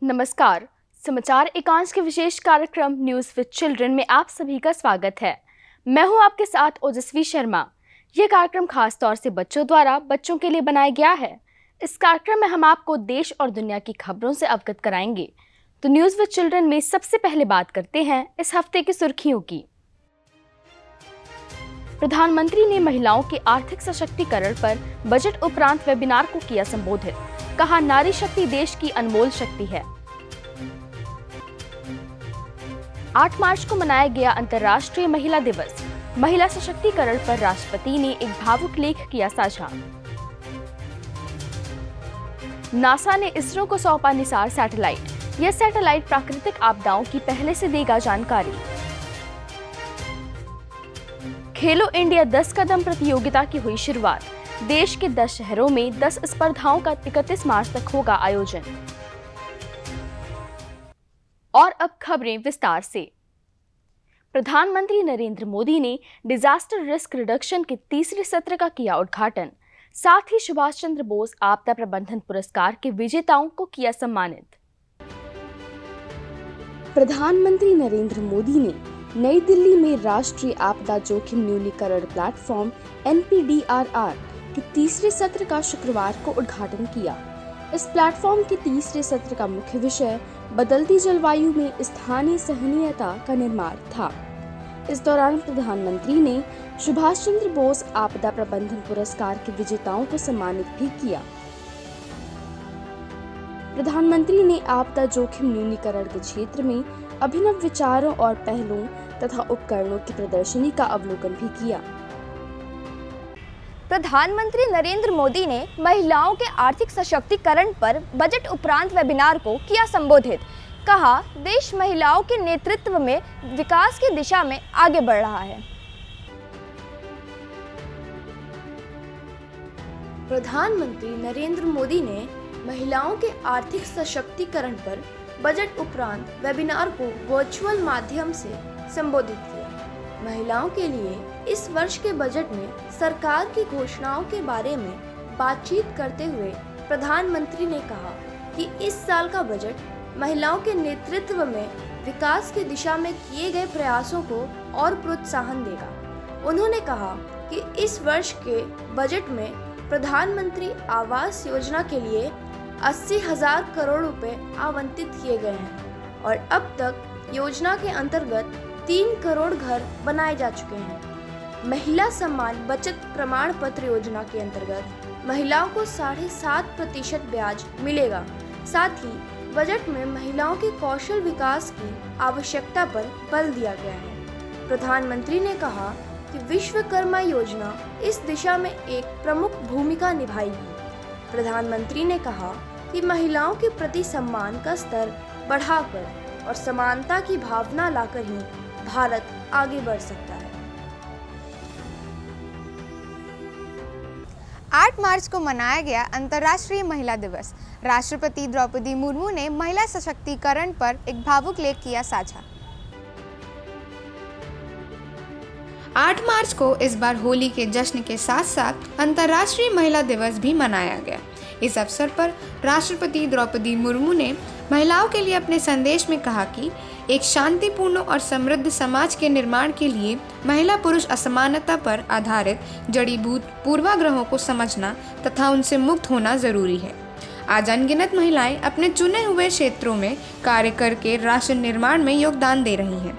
नमस्कार। समाचार एकांश के विशेष कार्यक्रम न्यूज़ विद चिल्ड्रन में आप सभी का स्वागत है। मैं हूं आपके साथ ओजस्वी शर्मा। यह कार्यक्रम खास तौर से बच्चों द्वारा बच्चों के लिए बनाया गया है। इस कार्यक्रम में हम आपको देश और दुनिया की खबरों से अवगत कराएंगे। तो न्यूज़ विद चिल्ड्रन में सबसे पहले बात करते हैं इस हफ्ते की सुर्खियों की। प्रधानमंत्री ने महिलाओं के आर्थिक सशक्तिकरण पर बजट उपरांत वेबिनार को किया संबोधित। कहा, नारी शक्ति देश की अनमोल शक्ति है। 8 मार्च को मनाया गया अंतर्राष्ट्रीय महिला दिवस। महिला सशक्तिकरण पर राष्ट्रपति ने एक भावुक लेख किया साझा। नासा ने इसरो को सौंपा निसार सैटेलाइट। यह सैटेलाइट प्राकृतिक आपदाओं की पहले से देगा जानकारी। खेलो इंडिया 10 कदम प्रतियोगिता की हुई शुरुआत। देश के 10 शहरों में 10 स्पर्धाओं का 31 मार्च तक होगा आयोजन। और अब खबरें विस्तार से। प्रधानमंत्री नरेंद्र मोदी ने डिजास्टर रिस्क रिडक्शन के तीसरे सत्र का किया उद्घाटन। साथ ही सुभाष चंद्र बोस आपदा प्रबंधन पुरस्कार के विजेताओं को किया सम्मानित। प्रधानमंत्री नरेंद्र मोदी ने नई दिल्ली में राष्ट्रीय आपदा जोखिम न्यूनीकरण प्लेटफॉर्म NPDRR के तीसरे सत्र का शुक्रवार को उद्घाटन किया। इस प्लेटफॉर्म के तीसरे सत्र का मुख्य विषय बदलती जलवायु में स्थानीय सहनीयता का निर्माण था। इस दौरान प्रधानमंत्री ने सुभाष चंद्र बोस आपदा प्रबंधन पुरस्कार के विजेताओं को सम्मानित भी किया। प्रधानमंत्री ने आपदा जोखिम न्यूनीकरण के क्षेत्र में अभिनव विचारों और पहलों तथा उपकरणों की प्रदर्शनी का अवलोकन भी किया। प्रधानमंत्री नरेंद्र मोदी ने महिलाओं के आर्थिक सशक्तिकरण पर बजट उपरांत वेबिनार को किया संबोधित। कहा, देश महिलाओं के नेतृत्व में विकास की दिशा में आगे बढ़ रहा है। प्रधानमंत्री नरेंद्र मोदी ने महिलाओं के आर्थिक सशक्तिकरण पर बजट उपरांत वेबिनार को वर्चुअल माध्यम से संबोधित किया। महिलाओं के लिए इस वर्ष के बजट में सरकार की घोषणाओं के बारे में बातचीत करते हुए प्रधानमंत्री ने कहा कि इस साल का बजट महिलाओं के नेतृत्व में विकास की दिशा में किए गए प्रयासों को और प्रोत्साहन देगा। उन्होंने कहा कि इस वर्ष के बजट में प्रधानमंत्री आवास योजना के लिए 80,000 करोड़ रुपए आवंटित किए गए हैं और अब तक योजना के अंतर्गत 3 करोड़ घर बनाए जा चुके हैं। महिला सम्मान बचत प्रमाण पत्र योजना के अंतर्गत महिलाओं को 7.5% ब्याज मिलेगा। साथ ही बजट में महिलाओं के कौशल विकास की आवश्यकता पर बल दिया गया है। प्रधानमंत्री ने कहा कि विश्वकर्मा योजना इस दिशा में एक प्रमुख भूमिका निभाएगी। प्रधानमंत्री ने कहा कि महिलाओं के प्रति सम्मान का स्तर बढ़ाकर और समानता की भावना लाकर ही भारत आगे बढ़ सकता है। 8 मार्च को मनाया गया अंतर्राष्ट्रीय महिला दिवस। राष्ट्रपति द्रौपदी मुर्मू ने महिला सशक्तिकरण पर एक भावुक लेख किया साझा। 8 मार्च को इस बार होली के जश्न के साथ साथ अंतर्राष्ट्रीय महिला दिवस भी मनाया गया। इस अवसर पर राष्ट्रपति द्रौपदी मुर्मू ने महिलाओं के लिए अपने संदेश में कहा कि एक शांतिपूर्ण और समृद्ध समाज के निर्माण के लिए महिला पुरुष असमानता पर आधारित जड़ीभूत पूर्वाग्रहों को समझना तथा उनसे मुक्त होना जरूरी है। आज अनगिनत महिलाएं अपने चुने हुए क्षेत्रों में कार्य करके राष्ट्र निर्माण में योगदान दे रही हैं।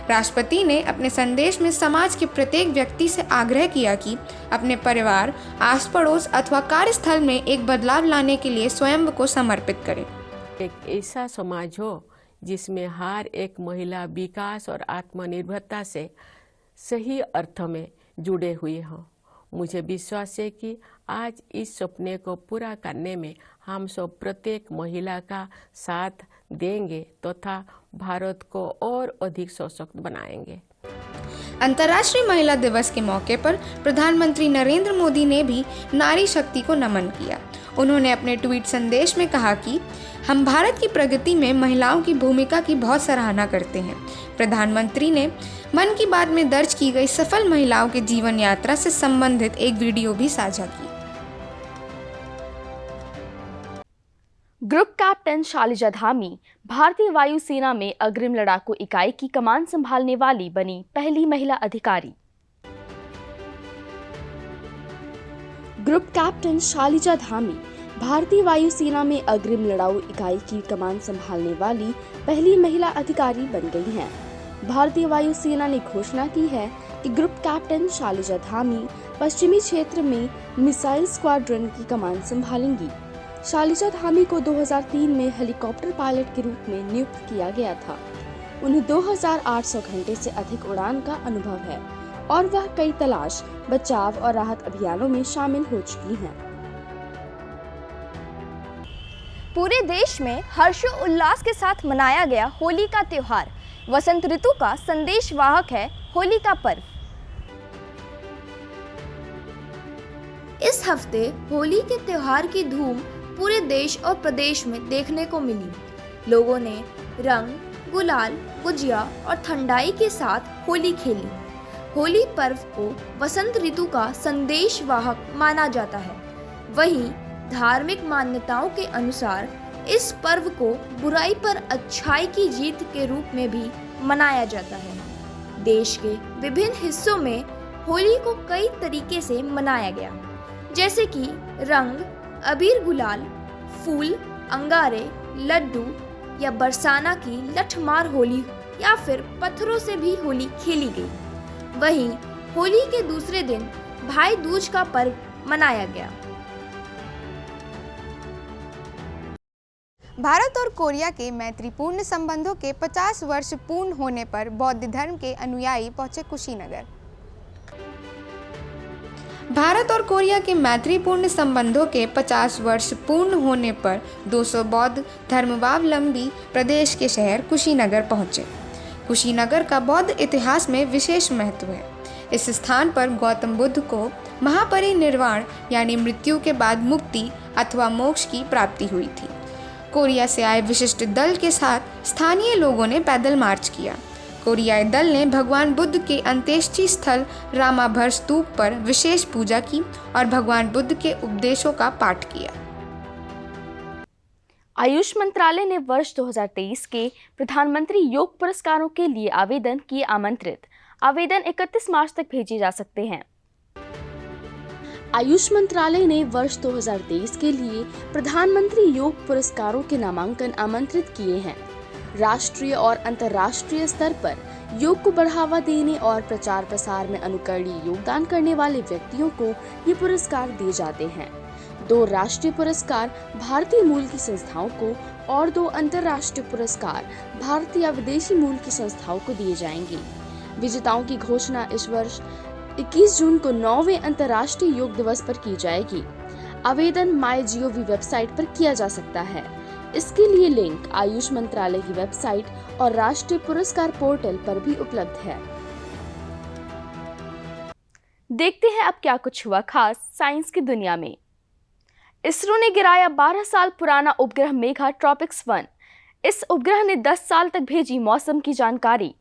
राष्ट्रपति ने अपने संदेश में समाज के प्रत्येक व्यक्ति से आग्रह किया कि अपने परिवार, आस पड़ोस अथवा कार्यस्थल में एक बदलाव लाने के लिए स्वयं को समर्पित करें। एक ऐसा समाज हो जिसमें हर एक महिला विकास और आत्मनिर्भरता से सही अर्थ में जुड़े हुए हों। मुझे विश्वास है कि आज इस सपने को पूरा करने में हम सब प्रत्येक महिला का साथ देंगे तथा भारत को और अधिक सशक्त बनाएंगे। अंतर्राष्ट्रीय महिला दिवस के मौके पर प्रधानमंत्री नरेंद्र मोदी ने भी नारी शक्ति को नमन किया। उन्होंने अपने ट्वीट संदेश में कहा कि हम भारत की प्रगति में महिलाओं की भूमिका की बहुत सराहना करते हैं। प्रधानमंत्री ने मन की बात में दर्ज की गई सफल महिलाओं के जीवन यात्रा से संबंधित एक वीडियो भी साझा की। ग्रुप कैप्टन शालिजा धामी भारतीय वायुसेना में अग्रिम लड़ाकू इकाई की कमान संभालने वाली बनी पहली महिला अधिकारी। ग्रुप कैप्टन शालिजा धामी भारतीय वायुसेना में अग्रिम लड़ाकू इकाई की कमान संभालने वाली पहली महिला अधिकारी बन गई हैं। भारतीय वायुसेना ने घोषणा की है कि ग्रुप कैप्टन शालिजा धामी पश्चिमी क्षेत्र में मिसाइल स्क्वाड्रन की कमान संभालेंगी। शालिजा धामी को 2003 में हेलीकॉप्टर पायलट के रूप में नियुक्त किया गया था। उन्हें 2800 घंटे से अधिक उड़ान का अनुभव है और वह कई तलाश, बचाव और राहत अभियानों में शामिल हो चुकी हैं। पूरे देश में हर्षोल्लास के साथ मनाया गया होली का त्योहार। वसंत ऋतु का संदेशवाहक है होली का पर्व। इस हफ्ते होली के त्योहार की धूम पूरे देश और प्रदेश में देखने को मिली। लोगों ने रंग, गुलाल, गुजिया और ठंडाई के साथ होली खेली। होली पर्व को वसंत ऋतु का संदेशवाहक माना जाता है। वहीं धार्मिक मान्यताओं के अनुसार इस पर्व को बुराई पर अच्छाई की जीत के रूप में भी मनाया जाता है। देश के विभिन्न हिस्सों में होली को कई तरीके से मनाया गया, जैसे कि रंग, अबीर, गुलाल, फूल, अंगारे, लड्डू या बरसाना की लठमार होली या फिर पत्थरों से भी होली खेली गई। वहीं होली के दूसरे दिन भाई दूज का पर्व मनाया गया। भारत और कोरिया के मैत्रीपूर्ण संबंधों के 50 वर्ष पूर्ण होने पर बौद्ध धर्म के अनुयायी पहुंचे कुशीनगर। भारत और कोरिया के मैत्रीपूर्ण संबंधों के 50 वर्ष पूर्ण होने पर 200 बौद्ध धर्मावलंबी प्रदेश के शहर कुशीनगर पहुंचे। कुशीनगर का बौद्ध इतिहास में विशेष महत्व है। इस स्थान पर गौतम बुद्ध को महापरिनिर्वाण यानी मृत्यु के बाद मुक्ति अथवा मोक्ष की प्राप्ति हुई थी। कोरिया से आए विशिष्ट दल के साथ स्थानीय लोगों ने पैदल मार्च किया। कोरियाई दल ने भगवान बुद्ध के अंत्येष्टि स्थल रामाभर स्तूप पर विशेष पूजा की और भगवान बुद्ध के उपदेशों का पाठ किया। आयुष मंत्रालय ने वर्ष 2023 के प्रधानमंत्री योग पुरस्कारों के लिए आवेदन किए आमंत्रित। आवेदन 31 मार्च तक भेजे जा सकते हैं। आयुष मंत्रालय ने वर्ष 2023 के लिए प्रधानमंत्री योग पुरस्कारों के नामांकन आमंत्रित किए हैं। राष्ट्रीय और अंतर्राष्ट्रीय स्तर पर योग को बढ़ावा देने और प्रचार प्रसार में अनुकरणीय योगदान करने वाले व्यक्तियों को ये पुरस्कार दिए जाते हैं। 2 राष्ट्रीय पुरस्कार भारतीय मूल की संस्थाओं को और 2 अंतर्राष्ट्रीय पुरस्कार भारतीय या विदेशी मूल की संस्थाओं को दिए जाएंगे। विजेताओं की घोषणा इस वर्ष 21 जून को 9वें अंतर्राष्ट्रीय योग दिवस पर की जाएगी। आवेदन MyGov वेबसाइट पर किया जा सकता है। इसके लिए लिंक आयुष मंत्रालय की वेबसाइट और राष्ट्रीय पुरस्कार पोर्टल पर भी उपलब्ध है। देखते हैं अब क्या कुछ हुआ खास साइंस की दुनिया में। इसरो ने गिराया 12 साल पुराना उपग्रह मेघा ट्रॉपिक्स 1। इस उपग्रह ने 10 साल तक भेजी मौसम की जानकारी।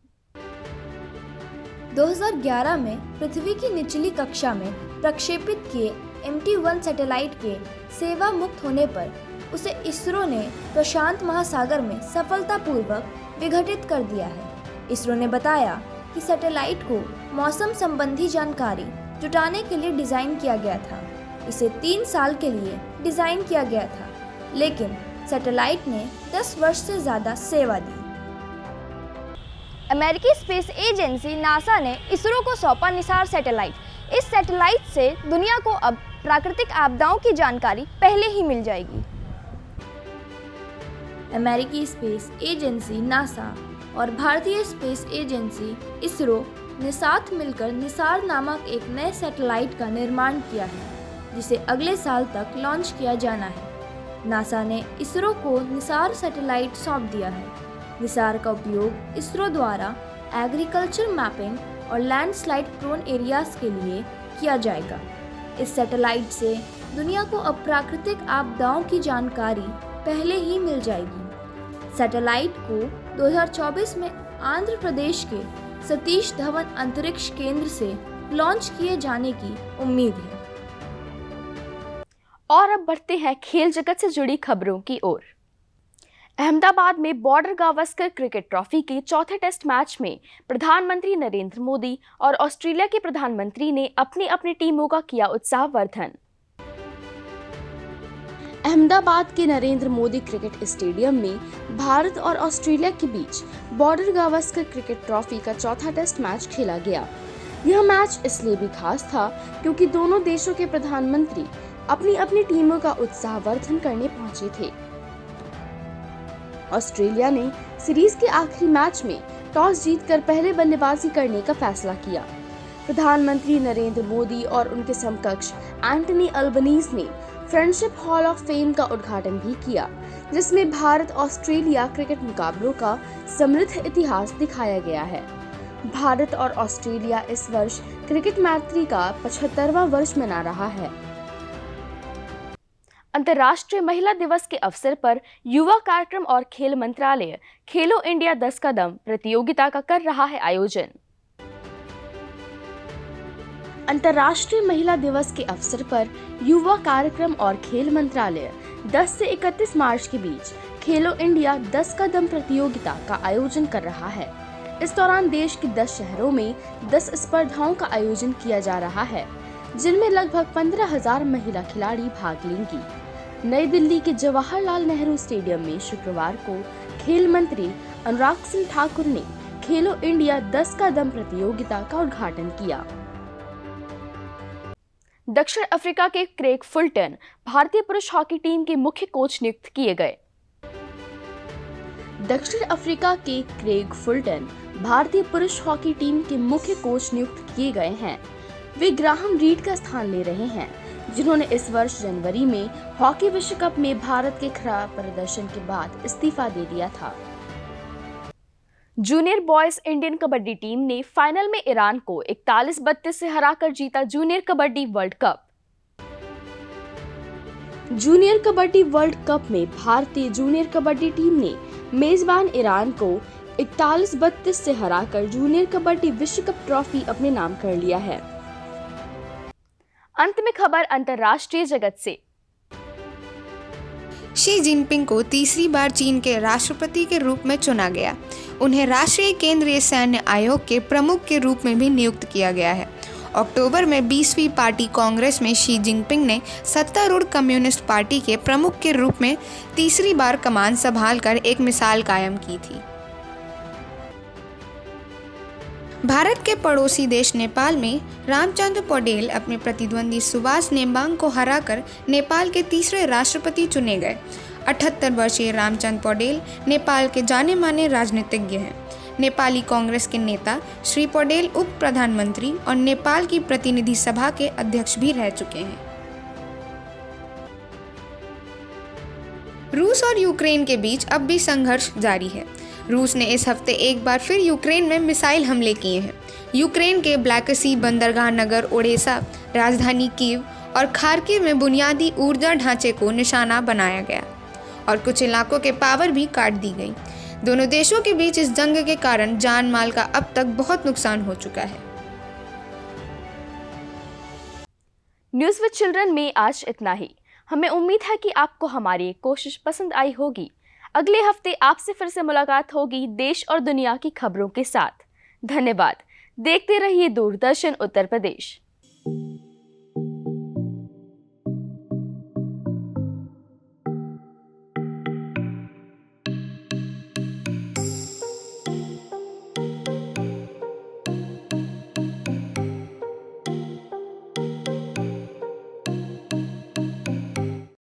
2011 में पृथ्वी की निचली कक्षा में प्रक्षेपित किए MT1 सैटेलाइट के सेवा मुक्त होने पर उसे इसरो ने प्रशांत महासागर में सफलतापूर्वक विघटित कर दिया है। इसरो ने बताया कि सैटेलाइट को मौसम संबंधी जानकारी जुटाने के लिए डिज़ाइन किया गया था। इसे 3 साल के लिए डिज़ाइन किया गया था, लेकिन सैटेलाइट ने 10 वर्ष से ज़्यादा सेवा दी। अमेरिकी स्पेस एजेंसी नासा ने इसरो को सौंपा निसार सैटेलाइट। इस सैटेलाइट से दुनिया को अब प्राकृतिक आपदाओं की जानकारी पहले ही मिल जाएगी। अमेरिकी स्पेस एजेंसी नासा और भारतीय स्पेस एजेंसी इसरो ने साथ मिलकर निसार नामक एक नए सैटेलाइट का निर्माण किया है, जिसे अगले साल तक लॉन्च किया जाना है। नासा ने इसरो को निसार सैटेलाइट सौंप दिया है। निसार का उपयोग इसरो द्वारा एग्रीकल्चर मैपिंग और लैंडस्लाइड प्रोन एरियाज के लिए किया जाएगा। इस सैटेलाइट से दुनिया को अब प्राकृतिक आपदाओं की जानकारी पहले ही मिल जाएगी। सैटेलाइट को 2024 में आंध्र प्रदेश के सतीश धवन अंतरिक्ष केंद्र से लॉन्च किए जाने की उम्मीद है। और अब बढ़ते हैं खेल जगत से जुड़ी खबरों की ओर। अहमदाबाद में बॉर्डर गावस्कर क्रिकेट ट्रॉफी के चौथे टेस्ट मैच में प्रधानमंत्री नरेंद्र मोदी और ऑस्ट्रेलिया के प्रधानमंत्री ने अपनी अपनी टीमों का किया उत्साहवर्धन। अहमदाबाद के नरेंद्र मोदी क्रिकेट स्टेडियम में भारत और ऑस्ट्रेलिया के बीच बॉर्डर गावस्कर क्रिकेट ट्रॉफी का चौथा टेस्ट मैच खेला गया। यह मैच इसलिए भी खास था क्योंकि दोनों देशों के प्रधानमंत्री अपनी अपनी टीमों का उत्साहवर्धन करने पहुंचे थे। ऑस्ट्रेलिया ने सीरीज के आखिरी मैच में टॉस जीतकर पहले बल्लेबाजी करने का फैसला किया। प्रधानमंत्री नरेंद्र मोदी और उनके समकक्ष एंटनी अल्बनीज ने फ्रेंडशिप हॉल ऑफ फेम का उद्घाटन भी किया, जिसमें भारत ऑस्ट्रेलिया क्रिकेट मुकाबलों का समृद्ध इतिहास दिखाया गया है। भारत और ऑस्ट्रेलिया इस वर्ष क्रिकेट मैत्री का 75वां वर्ष मना रहा है। अंतर्राष्ट्रीय महिला दिवस के अवसर पर युवा कार्यक्रम और खेल मंत्रालय खेलो इंडिया 10 कदम प्रतियोगिता का कर रहा है आयोजन। अंतर्राष्ट्रीय महिला दिवस के अवसर पर युवा कार्यक्रम और खेल मंत्रालय 10 से 31 मार्च के बीच खेलो इंडिया 10 कदम प्रतियोगिता का आयोजन कर रहा है। इस दौरान देश के 10 शहरों में 10 स्पर्धाओं का आयोजन किया जा रहा है, जिनमें लगभग 15,000 महिला खिलाड़ी भाग लेंगी। नई दिल्ली के जवाहरलाल नेहरू स्टेडियम में शुक्रवार को खेल मंत्री अनुराग सिंह ठाकुर ने खेलो इंडिया 10 कदम प्रतियोगिता का उद्घाटन किया। दक्षिण अफ्रीका के क्रेग फुलटन भारतीय पुरुष हॉकी टीम के मुख्य कोच नियुक्त किए गए। दक्षिण अफ्रीका के क्रेग फुलटन भारतीय पुरुष हॉकी टीम के मुख्य कोच नियुक्त किए गए हैं। वे ग्राहम रीड का स्थान ले रहे हैं, जिन्होंने इस वर्ष जनवरी में हॉकी विश्व कप में भारत के खराब प्रदर्शन के बाद इस्तीफा दे दिया था। Junior boys Indian kabaddi team ने फाइनल में ईरान को 41-32 से हराकर जीता junior kabaddi world cup. Junior kabaddi world cup में भारतीय जूनियर कबड्डी टीम ने मेजबान ईरान को 41-32 से हराकर जूनियर कबड्डी विश्व कप ट्रॉफी अपने नाम कर लिया है। अंत में खबर अंतर्राष्ट्रीय जगत से। शी जिनपिंग को तीसरी बार चीन के राष्ट्रपति के रूप में चुना गया। उन्हें राष्ट्रीय केंद्रीय सैन्य आयोग के प्रमुख के रूप में भी नियुक्त किया गया है। अक्टूबर में 20वीं पार्टी कांग्रेस में शी जिनपिंग ने सत्तारूढ़ कम्युनिस्ट पार्टी के प्रमुख के रूप में तीसरी बार कमान संभालकर एक मिसाल कायम की थी। भारत के पड़ोसी देश नेपाल में रामचंद्र पौडेल अपने प्रतिद्वंदी सुभाष नेम्बांग को हराकर नेपाल के तीसरे राष्ट्रपति चुने गए। 78 वर्षीय रामचंद्र पौडेल नेपाल के जाने माने राजनीतिज्ञ हैं। नेपाली कांग्रेस के नेता श्री पौडेल उप प्रधानमंत्री और नेपाल की प्रतिनिधि सभा के अध्यक्ष भी रह चुके हैं। रूस और यूक्रेन के बीच अब भी संघर्ष जारी है। रूस ने इस हफ्ते एक बार फिर यूक्रेन में मिसाइल हमले किए हैं। यूक्रेन के ब्लैक सी बंदरगाह नगर ओडेसा, राजधानी कीव और खार्किव में बुनियादी ऊर्जा ढांचे को निशाना बनाया गया और कुछ इलाकों के पावर भी काट दी गई। दोनों देशों के बीच इस जंग के कारण जान माल का अब तक बहुत नुकसान हो चुका है। न्यूज़ विद चिल्ड्रन में आज इतना ही। हमें उम्मीद है कि आपको हमारी कोशिश पसंद आई होगी। अगले हफ्ते आपसे फिर से मुलाकात होगी देश और दुनिया की खबरों के साथ। धन्यवाद। देखते रहिए दूरदर्शन उत्तर प्रदेश।